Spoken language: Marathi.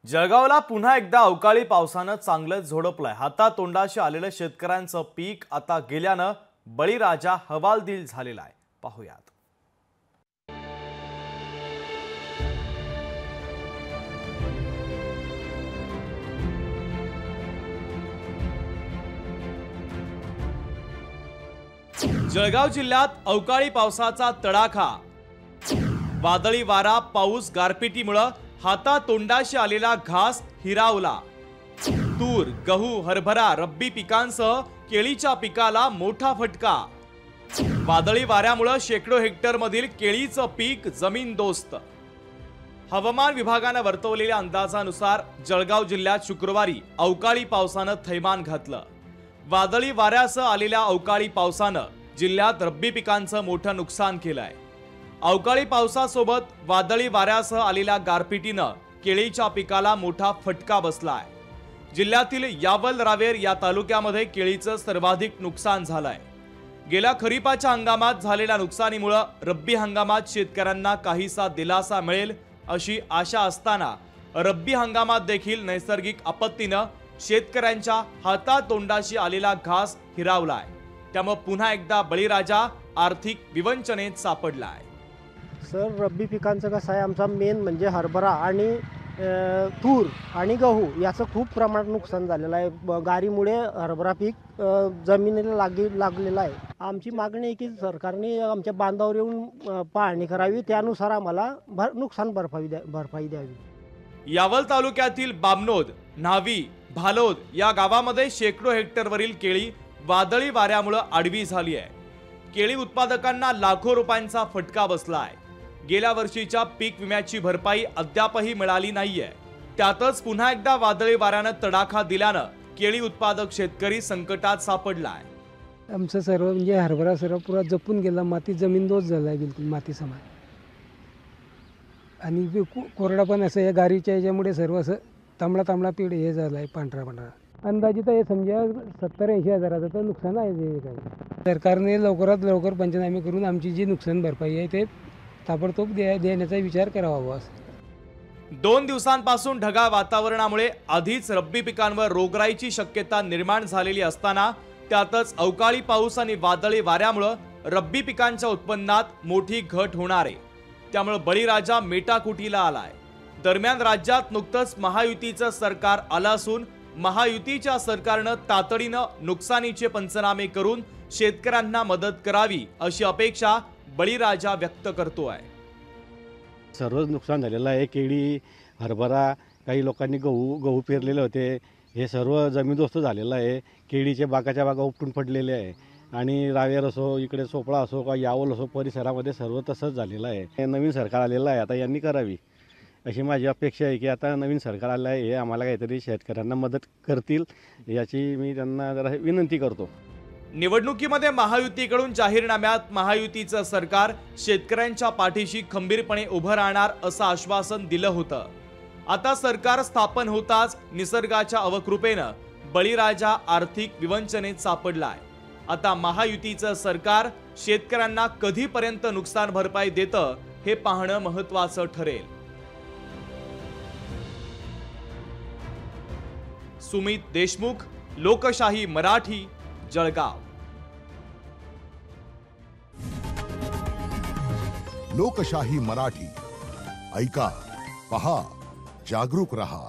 जळगावला पुन्हा एकदा अवकाळी पावसानं चांगलंच झोडपलंय। हातातोंडाशी आलेलं शेतकऱ्यांचं पीक आता गेल्यानं बळीराजा हवालदिल झालेला आहे। पाहूयात। जळगाव जिल्ह्यात अवकाळी पावसाचा तडाखा, वादळी वारा, पाऊस, गारपिटीमुळे हातातोंडाशी आलेला घास हिरावला। तूर, गहू, हरभरा, रब्बी पिकांसह केळीच्या पिकाला मोठा फटका। वादळी वाऱ्यामुळे शेकडो हेक्टर मधील केळीचं पीक जमीनदोस्त। हवामान विभागाने वर्तवलेल्या अंदाजानुसार जळगाव जिल्ह्यात शुक्रवारी अवकाळी पावसानं थैमान घातलं। वादळी वाऱ्यासह आलेल्या अवकाळी पावसानं जिल्ह्यात रब्बी पिकांचं मोठं नुकसान केलंय। अवकाळी पावसासोबत वादळी वाऱ्यासह आलेल्या गारपिटीनं केळीच्या पिकाला मोठा फटका बसलाय। जिल्ह्यातील यावल, रावेर या तालुक्यामध्ये केळीचं सर्वाधिक नुकसान झालंय। गेल्या खरीपाच्या हंगामात झालेल्या नुकसानीमुळे रब्बी हंगामात शेतकऱ्यांना काहीसा दिलासा मिळेल अशी आशा असताना रब्बी हंगामात देखील नैसर्गिक आपत्तीनं शेतकऱ्यांच्या हातातोंडाशी आलेला घास हिरावलाय। त्यामुळे पुन्हा एकदा बळीराजा आर्थिक विवंचनेत सापडलाय। सर, रब्बी पिकांचं कसं आहे, आमचा मेन म्हणजे हरभरा आणि तूर आणि गहू याचं खूप प्रमाणात नुकसान झालेलं आहे। गारीमुळे हरभरा पीक जमिनीला लागलेलं आहे। आमची मागणी आहे की सरकारने आमच्या बांधावर येऊन पाहणी करावी, त्यानुसार आम्हाला नुकसान भरपाई द्यावी। यावल तालुक्यातील बामनोद, न्हावी, भालोद या गावामध्ये शेकडो हेक्टरवरील केळी वादळी वाऱ्यामुळे आडवी झाली आहे। केळी उत्पादकांना लाखो रुपयांचा फटका बसलाय। गेल्या वर्षीच्या पीक विम्याची भरपाई अद्यापही मिळाली नाहीये। त्यातच पुन्हा एकदा वादळी वाऱ्यानं तडाखा दिल्यानं केळी उत्पादक शेतकरी संकटात सापडलाय। आमचं सर्व म्हणजे हरभरा सर्व पुरा जपून गेला, माती जमीनदोस्त झालाय, बिलकुल माती समान। आणि कोरडा पण असं या गारीच्या याच्यामुळे सर्व असं तांबडा पीड हे झालाय, पांढरा। अंदाजित हे समजा 70-80 हजाराचं तर नुकसान आहे। जे काही सरकारने लवकरात लवकर पंचनामे करून आमची जी नुकसान भरपाई आहे ते ताबडतोब देण्याचा विचार करावा। 2 दिवसांपासून ढगाळ वातावरणामुळे आधीच रब्बी पिकांवर रोगराईची शक्यता निर्माण झालेली असताना त्यातच अवकाळी पाऊस आणि वादळी वाऱ्यामुळे रब्बी पिकांच्या उत्पन्नात मोठी घट होणार आहे। त्यामुळे बळीराजा मेटाकुटीला आलाय। दरम्यान राज्यात नुकतंच महायुतीचं सरकार आलं असून महायुतीच्या सरकारनं तातडीनं नुकसानीचे पंचनामे करून शेतकऱ्यांना मदत करावी अशी अपेक्षा बळीराजा व्यक्त करतोय। सर्वच नुकसान झालेलं आहे। केळी, हरभरा, काही लोकांनी गहू पेरलेले होते, हे सर्व जमीनदोस्त झालेलं आहे। केळीचे बागाच्या बागा उपटून पडलेले आहे आणि रावेर असो, इकडे चोपडा असो का यावल असो, परिसरामध्ये सर्व तसंच झालेलं आहे। नवीन सरकार आलेलं आहे, आता यांनी करावी अशी माझी अपेक्षा आहे की आता नवीन सरकार आलं आहे, हे आम्हाला काहीतरी शेतकऱ्यांना मदत करतील याची मी त्यांना जरा विनंती करतो। निवडणुकीमध्ये महायुतीकडून जाहीरनाम्यात महायुतीचं सरकार शेतकऱ्यांच्या पाठीशी खंबीरपणे उभं राहणार असं आश्वासन दिलं होतं। आता सरकार स्थापन होताच निसर्गाच्या अवकृपेनं बळीराजा आर्थिक विवंचनेत सापडलाय। आता महायुतीचं सरकार शेतकऱ्यांना कधीपर्यंत नुकसान भरपाई देतं हे पाहणं महत्त्वाचं ठरेल। सुमित देशमुख, लोकशाही मराठी, जळगाव। लोकशाही मराठी, ऐका, पहा, जागरूक रहा।